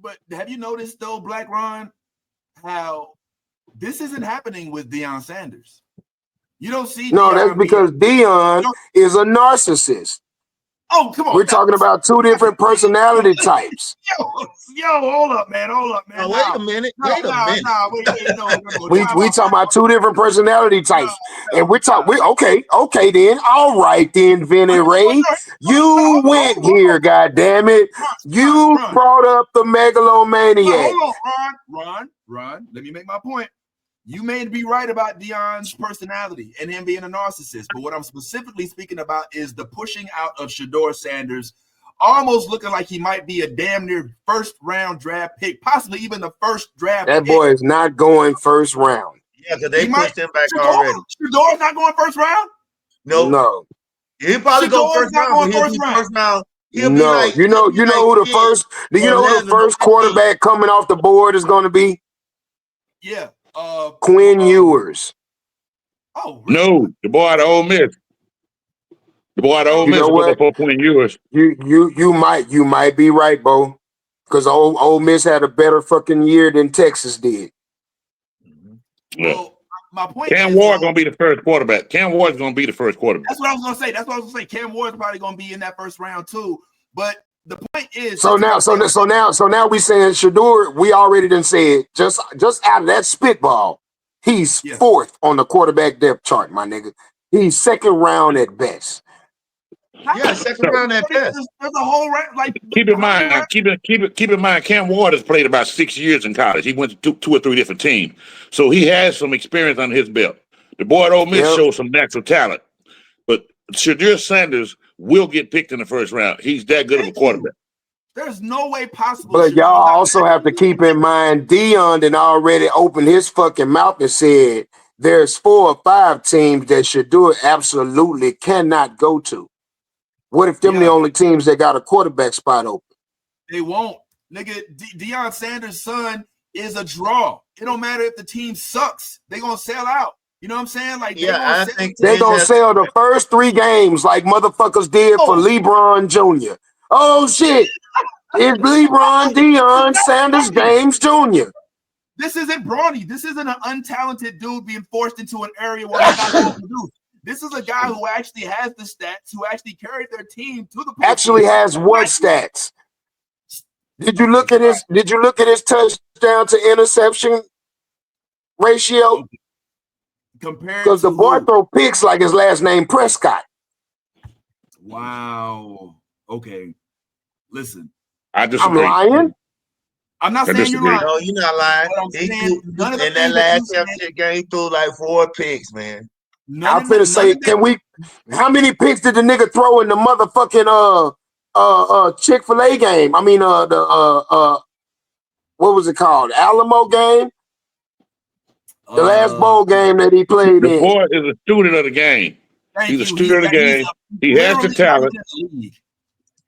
But have you noticed though, Black Ron, how this isn't happening with Deion Sanders? You don't see No, that's because Deion is a narcissist. Oh, come on. We're talking about two different personality types. Yo, hold up, man. Oh, wait a minute. Wait a minute. We talking about two different personality types. And we okay then. All right then, Vinny Ray. You went here, goddammit. You brought up the megalomaniac. Hold on, Ron. Let me make my point. You may be right about Deion's personality and him being a narcissist, but what I'm specifically speaking about is the pushing out of Shadur Sanders, almost looking like he might be a damn near first-round draft pick, possibly even the first draft That pick. boy is not going first round. Yeah, because they pushed him back already. Shador's not going first round? No. He'll probably go first round, but he'll be first round. He'll be like, you know who the first quarterback coming off the board is going to be? Yeah. Quinn Ewers. Oh, really? No, the boy out of Ole Miss. The boy out of Ole Miss was for Quinn Ewers. You might be right, Bo, because Ole Miss had a better fucking year than Texas did. Well, my point Cam Ward's gonna be the first quarterback. Cam Ward's gonna be the first quarterback. That's what I was gonna say. Cam Ward's probably gonna be in that first round too. But the point is, so now we saying Shadur. We already done said just out of that spitball, he's fourth on the quarterback depth chart, my nigga. He's second round at best. Yeah, second round at best. There's a whole round. Like, keep in mind, Cam Ward has played about 6 years in college. He went to two or three different teams, so he has some experience under his belt. The boy at Ole Miss shows some natural talent, but Shadur Sanders will get picked in the first round. He's that good of a quarterback. There's no way possible. But y'all also have to keep in mind, Deion done already opened his fucking mouth and said there's 4 or 5 teams that Shadur absolutely cannot go to. What if them the only teams that got a quarterback spot open? They won't. Nigga, Deion Sanders' son is a draw. It don't matter if the team sucks. They gonna sell out. You know what I'm saying? Like, I think they gonna sell the first 3 games like motherfuckers did for LeBron Jr. Oh shit! It's LeBron, Deion Sanders, James Jr. This isn't Bronny. This isn't an untalented dude being forced into an area where he's not going to produce. This is a guy who actually has the stats, who actually carried their team to the. Actually has what stats? Did you look at his? Did you look at his touchdown to interception ratio? Because the boy throw picks like his last name Prescott. Wow. Okay. Listen. I'm lying. I'm not saying you're lying. No, you're not lying. In that last championship game, he threw like 4 picks, man. I'm finna say, how many picks did the nigga throw in the motherfucking Chick-fil-A game? I mean what was it called? Alamo game? The last bowl game that he played in. The boy is a student of the game. He's a student of the game. He has the talent.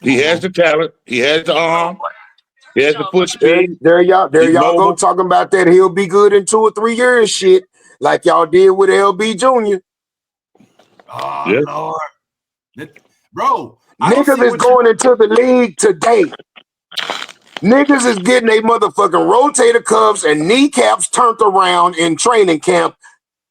He has the talent. He has the arm. He has the foot speed. There y'all go talking about that. He'll be good in 2 or 3 years shit, like y'all did with LB Jr. Oh, Lord. Bro, niggas is going into the league today. Niggas is getting a motherfucking rotator cuffs and kneecaps turned around in training camp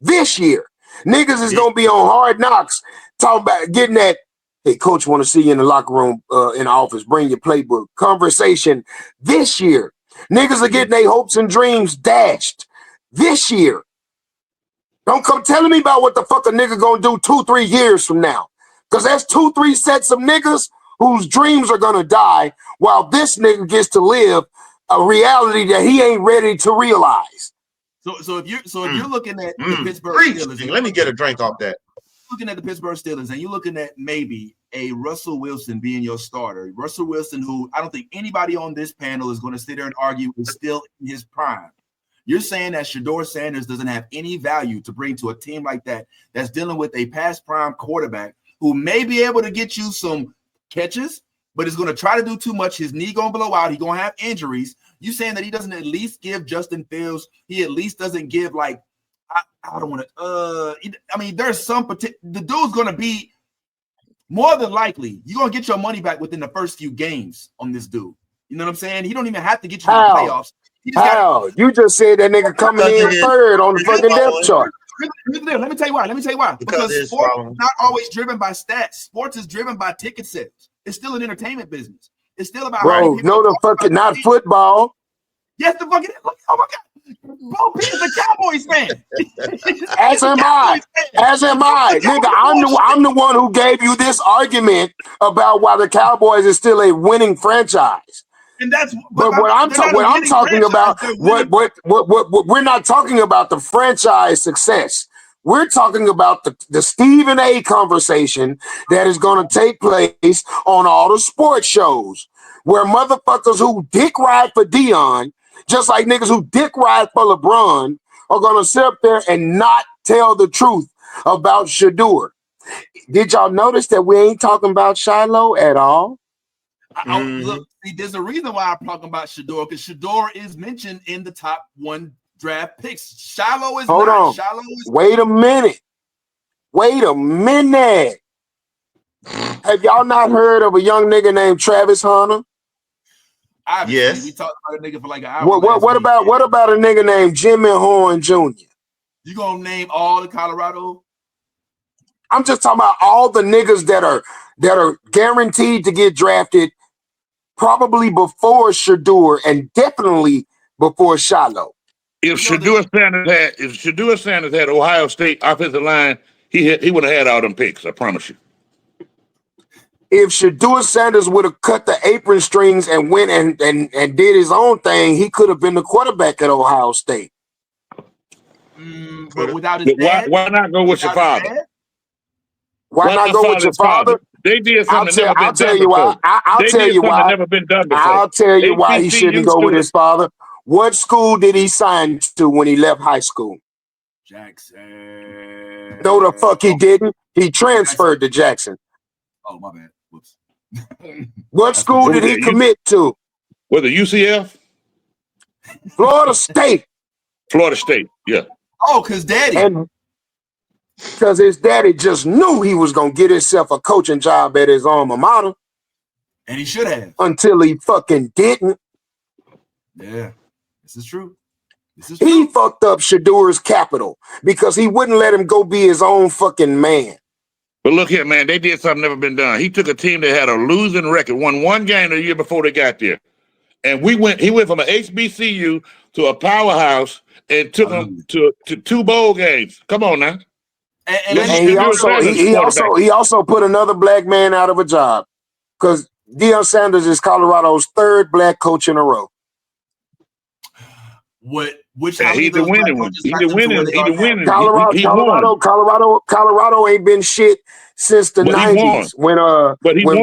this year. Niggas is gonna be on Hard Knocks talking about getting that. Hey, coach, want to see you in the locker room, in the office. Bring your playbook. Conversation this year. Niggas are getting their hopes and dreams dashed this year. Don't come telling me about what the fuck a nigga gonna do 2-3 years from now. Because that's 2-3 sets of niggas whose dreams are gonna die while this nigga gets to live a reality that he ain't ready to realize. So if you're looking at the Pittsburgh Steelers, let me get a drink off that. Looking at the Pittsburgh Steelers and you're looking at maybe a Russell Wilson being your starter. Russell Wilson, who I don't think anybody on this panel is going to sit there and argue is still in his prime. You're saying that Shadur Sanders doesn't have any value to bring to a team like that that's dealing with a past prime quarterback who may be able to get you some catches, but is going to try to do too much. His knee going to blow out. He's going to have injuries. You saying that he doesn't at least give Justin Fields, he at least doesn't give like, I don't want to, I mean, there's some, the dude's going to be more than likely, you're going to get your money back within the first few games on this dude. You know what I'm saying? He don't even have to get you to the playoffs. How? You just said that nigga coming in third on the fucking depth chart. Let me tell you why. Because sports is not always driven by stats. Sports is driven by ticket sales. It's still an entertainment business. It's still about bro. No, the fucking not football. Yes, the fucking. Oh my god, Bo P is a Cowboys fan. As am I. Nigga, I'm the one who gave you this argument about why the Cowboys is still a winning franchise. And that's but what I'm talking about, what we're not talking about the franchise success. We're talking about the Stephen A conversation that is going to take place on all the sports shows where motherfuckers who dick ride for Deion, just like niggas who dick ride for LeBron, are going to sit up there and not tell the truth about Shadur. Did y'all notice that we ain't talking about Shiloh at all? Look, see, there's a reason why I'm talking about Shadur, because Shadur is mentioned in the top 1 draft picks. Shiloh is Hold not. on. Shiloh is Wait a minute. Have y'all not heard of a young nigga named Travis Hunter? Obviously, yes. We talked about a nigga for like an hour. What about a nigga named Jimmy Horn Jr.? You gonna name all the Colorado? I'm just talking about all the niggas that are guaranteed to get drafted probably before Shadur and definitely before Shiloh. If Shadur Sanders had Ohio State offensive line, he would have had all them picks. I promise you. If Shadur Sanders would have cut the apron strings and went and did his own thing, he could have been the quarterback at Ohio State. But without his dad, why not go with your father? Why not go with your father? They did something I'll tell you why. I'll tell you why. Never been done before. I'll tell you why he shouldn't go with his father. What school did he sign to when he left high school? Jackson. No, the fuck he didn't. He transferred to Jackson. Oh, my bad. Whoops. What school did he commit to? Was it UCF? Florida State. Florida State, yeah. Oh, because daddy. And because his daddy just knew he was going to get himself a coaching job at his alma mater. And he should have. Until he fucking didn't. Yeah, this is true. He fucked up Shadur's capital because he wouldn't let him go be his own fucking man. But look here, man, they did something never been done. He took a team that had a losing record, won 1 game the year before they got there. And he went from an HBCU to a powerhouse and took them to 2 bowl games. Come on now. And he also put another black man out of a job because Deion Sanders is Colorado's 3rd black coach in a row. Which he's the winning. He's the winning. Colorado ain't been shit since the 90s when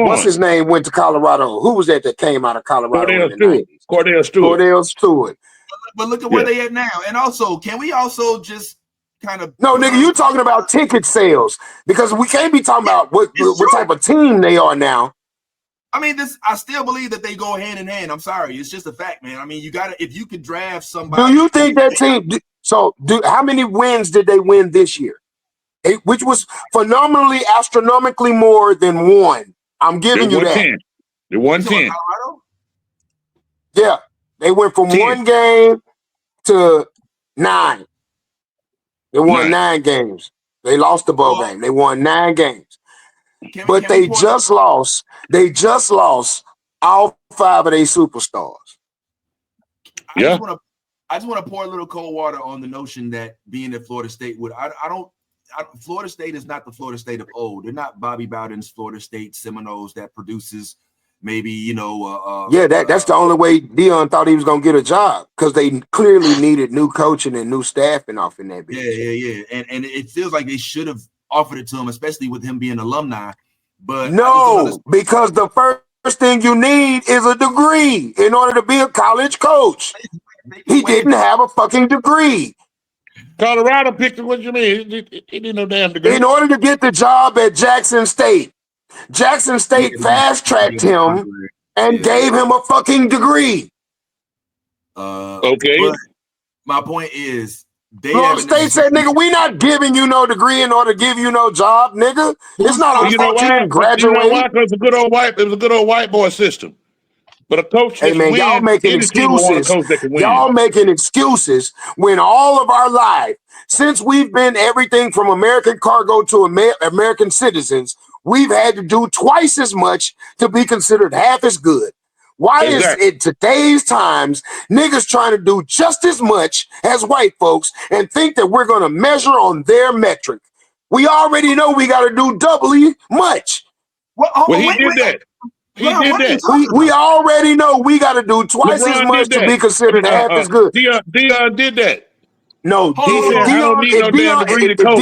what's his name went to Colorado. Who was that came out of Colorado in the 90s? Cordell Stewart. But look at where they at now. And also, can we also just kind of nigga, you talking about ticket sales because we can't be talking about what type of team they are now. I mean, I still believe that they go hand in hand. I'm sorry. It's just a fact, man. I mean, if you could draft somebody. Do you think that team, how many wins did they win this year? Which was phenomenally, astronomically more than 1. I'm giving you that. They won 10. Colorado? Yeah. They went from 10. 1 game to 9. They won 9 games. They lost the bowl game. They won 9 games. But they just lost all 5 of their superstars. I just want to pour a little cold water on the notion that being at Florida State would Florida State is not the Florida State of old. They're not Bobby Bowden's Florida State Seminoles that produces maybe that's the only way Deion thought he was gonna get a job because they clearly needed new coaching and new staffing off in that bitch. Yeah. And it feels like they should have offered it to him, especially with him being alumni. But no, because the first thing you need is a degree in order to be a college coach. He didn't have a fucking degree. Colorado picked him. What you mean? He didn't know damn degree. In order to get the job at Jackson State fast-tracked him and gave him a fucking degree. Okay. But my point is, Florida State said, nigga, we not giving you no degree in order to give you no job, nigga. It's not our fault you didn't graduate. You know why? Because it was a good old white boy system. But a coach Hey that man, can y'all win, making any team will want a excuses. coach that can win. Y'all making excuses when all of our life, since we've been everything from American cargo to American citizens, we've had to do twice as much to be considered half as good. Why is Exactly. it today's times niggas trying to do just as much as white folks and think that we're going to measure on their metric? We already know we got to do doubly much. Well, he did that. He did that. We already know we got to do twice as LeBron much did to be that. considered half as good. Deion did that. No, He said, "I don't need no damn degree to coach."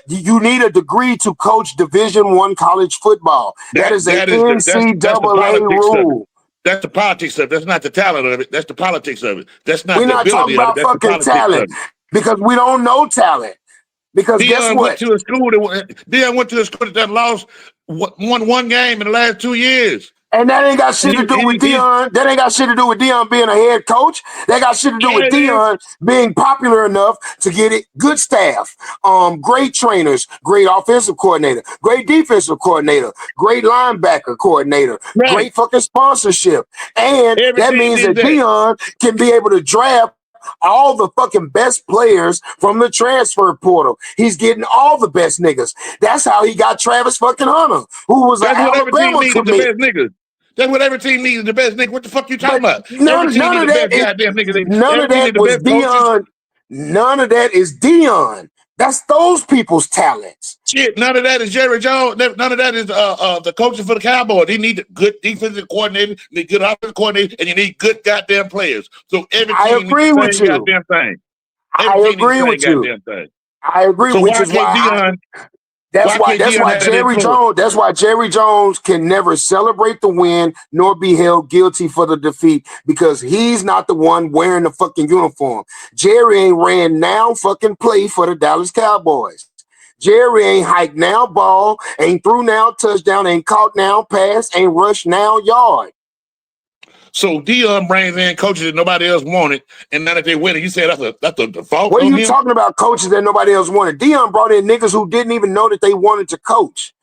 You need a degree to coach Division I college football. That is a NCAA rule. That's the politics of it. That's not the talent of it. That's the politics of it. That's not We're the not talking ability of it. about That's the fucking politics of talent it. because we don't know talent. Because guess Deion what? went to a school that lost one game in the last 2 years. And that ain't got shit to do with Deion. That ain't got shit to do with Deion being a head coach. That got shit to do with Deion being popular enough to get it good staff, great trainers, great offensive coordinator, great defensive coordinator, great linebacker coordinator, great fucking sponsorship. And that means that Deion can be able to draft all the fucking best players from the transfer portal. He's getting all the best niggas. That's how he got Travis fucking Hunter, who was an Alabama commit. That's what every team needs, the best nigga. What the fuck you talking about? None of that. None of that was Deion. None of that is Deion. That's those people's talents. Shit, none of that is Jerry Jones. None of that is the coaches for the Cowboys. They need good defensive coordinator, need good offensive coordinator, and you need good goddamn players. So every team needs the same goddamn thing. I agree with you. I agree, so which is why that's why Jerry Jones can never celebrate the win nor be held guilty for the defeat because he's not the one wearing the fucking uniform. Jerry ain't ran now fucking play for the Dallas Cowboys. Jerry ain't hiked now ball, ain't threw now touchdown, ain't caught now pass, ain't rushed now yard. So Deion brings in coaches that nobody else wanted, and now that they win it, you say that's a default. What are you talking about? Coaches that nobody else wanted. Deion brought in niggas who didn't even know that they wanted to coach.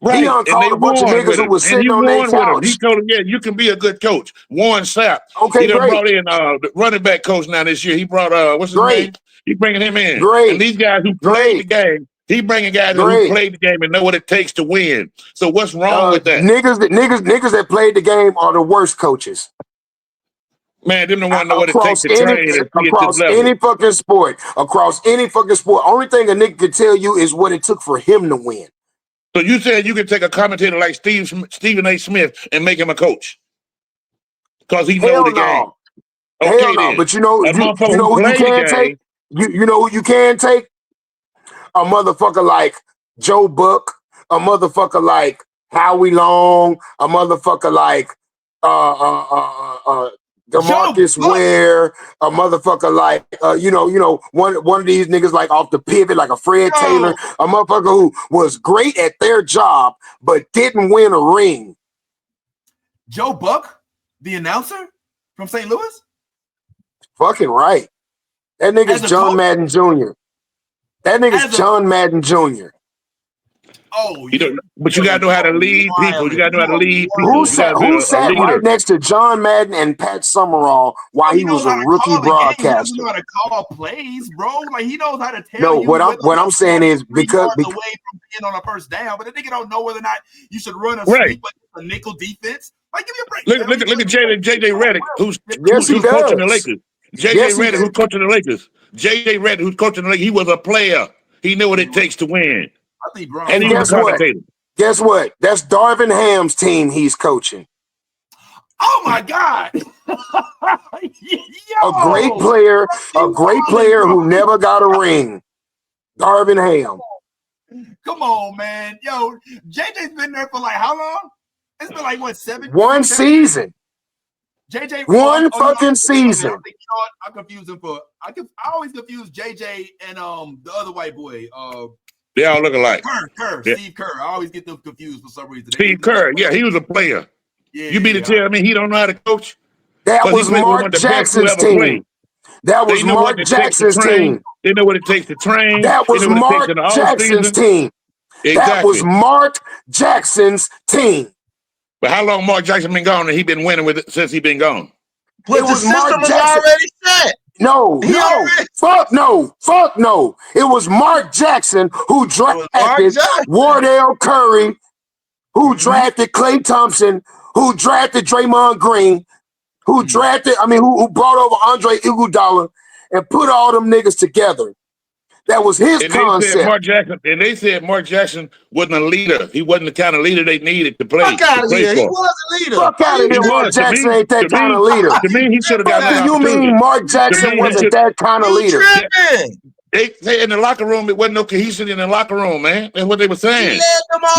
Right. Deion called a bunch of niggas who was sitting on their couch. He told him, "Yeah, you can be a good coach." Warren Sapp. Okay, he done brought in the running back coach now this year. He brought what's his name? He bringing him in. And these guys who played the game. He bringing guys who played the game and know what it takes to win. So what's wrong with that? Niggas that played the game are the worst coaches. Man, them don't want to know what it takes to train across any fucking sport. Across any fucking sport. Only thing a nigga can tell you is what it took for him to win. So you said you could take a commentator like Stephen A. Smith and make him a coach because he knows the game. Okay, hell no. But you know who you can take? You know who you can take? A motherfucker like Joe Buck, a motherfucker like Howie Long, a motherfucker like DeMarcus Ware, a motherfucker like one of these niggas like off the pivot, like a Fred Taylor, a motherfucker who was great at their job but didn't win a ring. Joe Buck, the announcer from St. Louis? Fucking right. That nigga's John Madden Jr. That nigga's John Madden Jr. Oh, but you gotta know how to lead people. You gotta know how to lead people. Who sat right next to John Madden and Pat Summerall while he was a rookie broadcaster? He knows how to call plays, bro. Like he knows how to tell you. No, what I'm saying is because away from being on a first down, but the nigga don't know whether or not you should run a sweep, like a nickel defense. Like give me a break. Look at JJ Redick, who's coaching the Lakers. JJ Redick, who's coaching the Lakers. JJ Redick, who's coaching the Lakers. He was a player. He knew what it takes to win. And guess what? Guess what? That's Darvin Ham's team he's coaching. Oh my God. A great player who never got a ring. Darvin Ham. Come on, man. Yo, JJ's been there for like how long? It's been like what, 7? One season. JJ one fucking season. You know what? I confuse him for I always confuse JJ and the other white boy. They all look alike. Kerr, yeah. Steve Kerr. I always get them confused for some reason. Steve Kerr, yeah, he was a player. Yeah, you mean to tell me he don't know how to coach? That was Mark Jackson's team. That was Mark Jackson's team. They know what it takes to train. That was Mark Jackson's team. That was Mark Jackson's team. But how long Mark Jackson been gone and he been winning with it since he been gone? But the system was already set. No, fuck no. It was Mark Jackson who drafted Wardell Curry, who drafted Klay Thompson, who drafted Draymond Green, who brought over Andre Iguodala and put all them niggas together. That was his concept. They said Mark Jackson wasn't a leader. He wasn't the kind of leader they needed to play. Fuck out of here. He was a leader. Fuck out of here. Mark Jackson ain't that kind of leader. To me, he should have got that. You mean Mark Jackson wasn't that kind of leader? They in the locker room, it wasn't no cohesion in the locker room, man. That's what they were saying.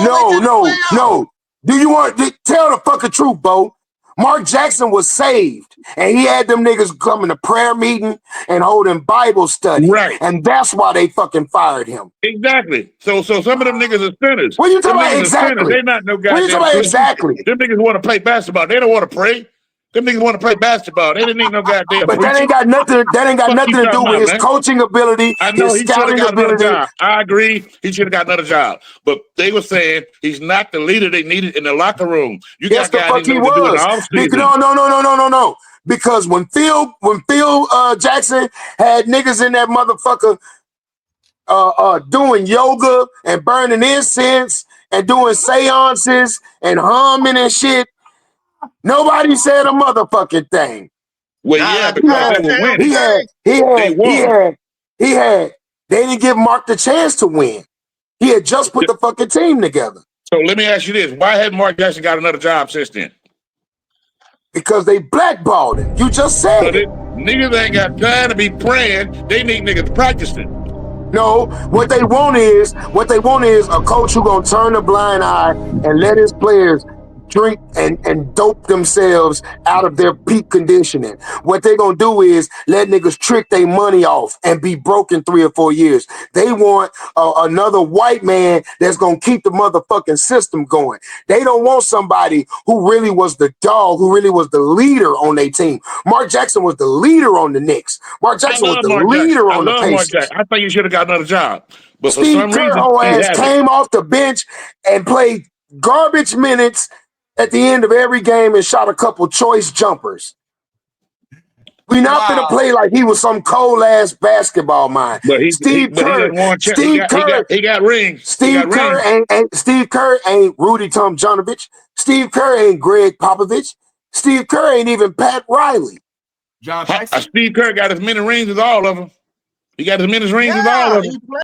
No. Do you want to tell the fucking truth, Bo? Mark Jackson was saved, and he had them niggas coming to prayer meeting and holding Bible study. Right. And that's why they fucking fired him. Exactly. So some of them niggas are sinners. What are you talking about exactly? They're not no goddamn. What are you talking about exactly? Them niggas want to play basketball. They don't want to pray. Them niggas want to play basketball. They didn't need no goddamn. But that ain't got nothing to do with his coaching ability. I know his he should have got another ability. job. I agree. He should have got another job. But they were saying he's not the leader they needed in the locker room. You got guys who know what to do in the offseason. No. Because when Phil Jackson had niggas in that motherfucker doing yoga and burning incense and doing seances and humming and shit, nobody said a motherfucking thing. Well, yeah, because they were winning. They didn't give Mark the chance to win. He had just put the fucking team together. So let me ask you this. Why hadn't Mark Jackson got another job since then? Because they blackballed him. You just said it. Niggas ain't got time to be praying. They need niggas practicing. No, what they want is a coach who gonna turn a blind eye and let his players drink and dope themselves out of their peak conditioning. What they gonna do is let niggas trick their money off and be broke in 3 or 4 years. They want another white man that's gonna keep the motherfucking system going. They don't want somebody who really was the dog, who really was the leader on their team. Mark Jackson was the leader on the Knicks. Mark Jackson was the leader on the Pacers. I think you should have got another job. But for Steve some Kerr reason, came off the bench and played garbage minutes at the end of every game and shot a couple choice jumpers. We not gonna play like he was some cold ass basketball mind. Steve Kerr rings. Steve Kerr ain't Rudy Tomjanovich. Steve Kerr ain't Greg Popovich. Steve Kerr ain't even Pat Riley. John Paxson. Steve Kerr got as many rings as all of them. He got as many rings as all of them.